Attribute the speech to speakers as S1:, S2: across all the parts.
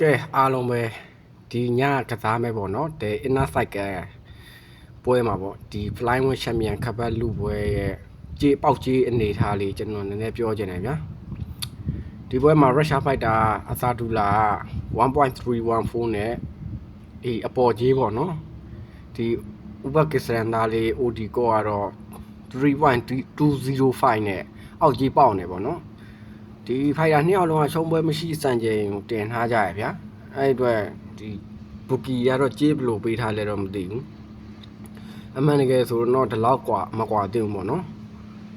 S1: ကဲအားလုံးပဲဒီညကစားမယ်ပေါ့နော်ဒီ inner cycle ပွဲမှာပေါ့ဒီ flying wing champion ခပတ်လူပွဲရဲ့ကြေးပေါက်ကြေးအနေထားလေးကျွန်တော်နည်းနည်းပြောချင်တယ်ဗျာဒီပွဲမှာ Russia fighter အစာဒူလာ1.314 နဲ့အပေါ်ကြေးပေါ့နော်ဒီဥပကစ္စရန်သားလေး OD ကောကတော့3.205 နဲ့အောက်ကြေးပေါက်နေပေါ့နော်ဒီဖိုင်ယာနှစ်ယောက်လုံးကရှုံးပွဲမရှိစံချိန်ကိုတင်ထားကြရဗျာအဲ့အတွက်ဒီဘူကီကတော့ကြေးဘလို့ပေးထားလဲတော့မသိဘူးအမှန်တကယ်ဆိုတော့ဒီလောက်กว่าမกว่าသိဘူးပေါ့နော်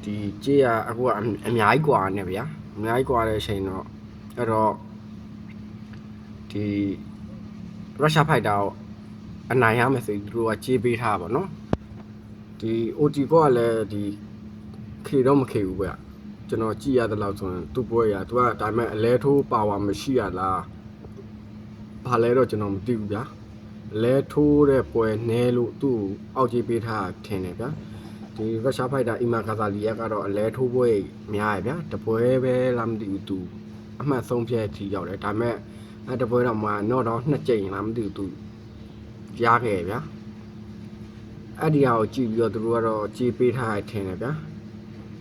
S1: ဒီကြေးကအခုကအများကြီးกว่าနဲ့ဗျာအများကြီးกว่าတဲ့အချိန်တော့အဲ့တော့ဒီရုရှားဖိုက်တာကိုအနိုင်ရမယ်ဆိုပြီးသူတို့ကကြေးပေးထားပါနော်ဒီ OT ကောကလည်းဒီခေတော့မခေဘူးဗျကျွန်တော်ကြည့်ရတဲ့လောက်ဆိုရင်သူ့ပွဲရသူကဒါပေမဲ့အလဲထိုးပါဝါမရှိရလားဘာလဲတော့ကျွန်တော်မသိဘူးဗျာအလဲထိုးတဲ့ပွဲနဲလို့သူ့အောက်ကြီးပေးထားထင်တယ်ဗျာဒီရုရှားဖိုက်တာအီမာကာဇာလီယက်ကတော့အလဲထိုးပွဲများရဗျာတပွဲပဲလားမသိဘူးသူအမှတ်ဆုံးဖြတ်ထီရောက်တယ်ဒါပေမဲ့အဲ့တပွဲတော့မှတော့နှစ်ကြိမ်လားမသိဘူးသူကြားခဲ့ဗျာအဲ့ဒီဟာကိုကြည့်ပြီးတော့သူတို့ကတော့ကြေးပေးထားထင်တယ်ဗျာ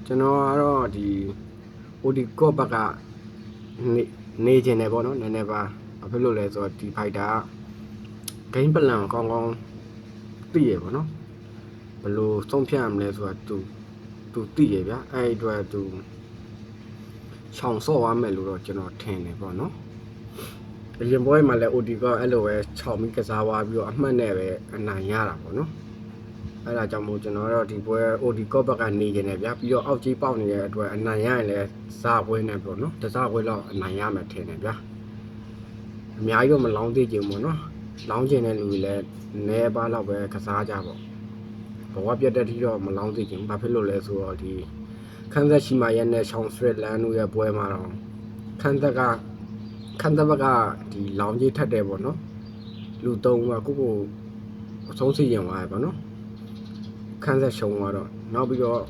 S1: ကျွန်တော်ကတော့ဒီ OD ကော့ဘက်ကနေကျင်တယ်ပေါ့နော်နည်းနည်းပါဘာဖြစ်လို့လဲဆိုတော့ဒီဖိုက်တာဂိမ်းပလန်ကောင်းကောင်းသိရပေါ့နော်ဘယ်လိုဆုံးဖြတ်ရမလဲဆိုတော့သူသိရဗျာအဲ့အတွက်သူချောင်ဆော့သွားမယ်လို့တော့ကျွန်တော်ထင်တယ်ပေါ့နော်အရင်ပွဲမှာလည်း OD ကောအဲ့လိုပဲချောင်ပြီးကစားသွားပြီးတော့အမှတ်နဲ့ပဲအနိုင်ရတာပေါ့နော်အဲ့ဒါကြောင့်မို့ကျွန်တော်တို့ဒီပွဲ OD ကော့ဘက်ကနေကျင်တယ်ဗျာပြီးတော့အောက်ကြီးပေါက်နေတဲ့အတွက်အနိုင်ရရင်လည်းစားပွဲနဲ့ပေါ့နော်တစားပွဲတော့အနိုင်ရမယ်ထင်တယ်ဗျာအများကြီးတော့မလောင်းသေးကြဘူးပေါ့နော်လောင်းကျင်တဲ့လူတွေလည်းနည်းပါးတော့ပဲကစားကြပေါ့ဘဝပြတ်တဲ့ထိတော့မလောင်းသေးကြဘူးဘာဖြစ်လို့လဲဆိုတော့ဒီခန်းသက်ရှိမာရဲ့နဲ့ရှောင်းစရစ်လန်တို့ရဲ့ပွဲမှာတော့ခန်းသက်ဘက်ကဒီလောင်းကြီးထက်တယ်ပေါ့နော်လူ၃ကကိုအဆုံးစီရင်သွားရပေါ့နော်ခန်းဆက်ရှုံးသွားတော့နောက်ပြီးတော့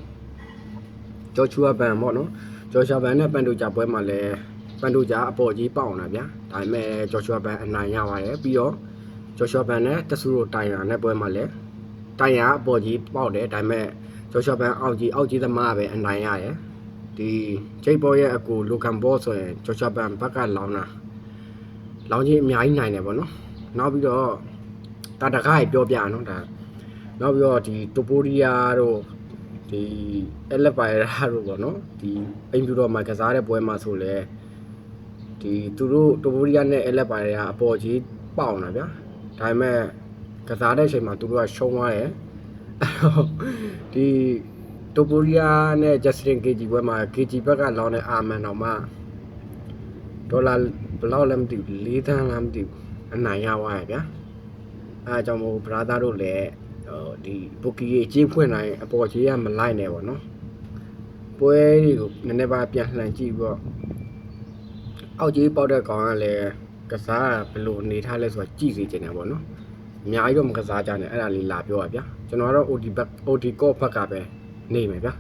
S1: ဂျော်ချူအာဘန်ပေါ့နော်ဂျော်ချူအာဘန်နဲ့ပန်တိုဂျာပွဲမှာလည်းပန်တိုဂျာအပေါ်ကြီးပေါအောင်တာဗျာဒါပေမဲ့ဂျော်ချူအာဘန်အနိုင်ရပါတယ်ပြီးတော့ဂျော်ချူအာဘန်နဲ့တဆူရိုတိုင်ယာနဲ့ပွဲမှာလည်းတိုင်ယာအပေါ်ကြီးပေါတယ်ဒါပေမဲ့ဂျော်ချူအာဘန်အောက်ကြီးသမားပဲအနိုင်ရတယ်ဒီဂျိတ်ဘောရဲ့အကူလိုကန်ဘောဆိုရင်ဂျော်ချူအာဘန်ဘက်ကလောင်းကြီးအများကြီးနိုင်တယ်ပေါ့နော်နောက်ပြီးတော့တာတကားကြီးပြောပြနော်ဒါနောက်ပြီးတော့ဒီတိုပိုရီယာတို့ဒီအလက်ပိုင်ရာတို့ပေါ့နော်ဒီအိမ်ပြူတော်မှာကစားတဲ့ပွဲမှာဆိုလဲဒီသူတို့တိုပိုရီယာနဲ့အလက်ပိုင်ရာအပေါ်ကြီးပေါအောင်တာဗျာဒါပေမဲ့ကစားတဲ့အချိန်မှာသူတို့ကရှုံးသွားတယ်ဒီတိုပိုရီယာနဲ့ဂျက်စတင်ကေဂျီပွဲမှာ KG ဘက်ကလောင်းတဲ့အာမန်တော်မှာဒေါ်လာဘယ်လောက်လဲမသိဘူး4 သန်းလားမသိဘူးအနိုင်ရသွားရဗျာအဲအကြောင်းမို့ဘရာသာတို့လည်းဒီဘူကီရေးကြေးဖွင့်နိုင်အပေါ်ကြေးကမလိုက်နဲ့ပေါ့နော်ပွဲတွေကိုနည်းနည်းပါပြန်လှန်ကြည့်ပြီးတော့အောက်ကြေးပေါက်တဲ့ကောင်ကလည်းကစားဘယ်လိုအနေထားလဲဆိုတာကြည့်စီချင်တယ်ပေါ့နော်အများကြီးတော့မကစားကြနဲ့အဲ့ဒါလေးလာပြောပါဗျာကျွန်တော်ကတော့ OD ကော့ဘက်ကပဲနေမယ်ဗျာ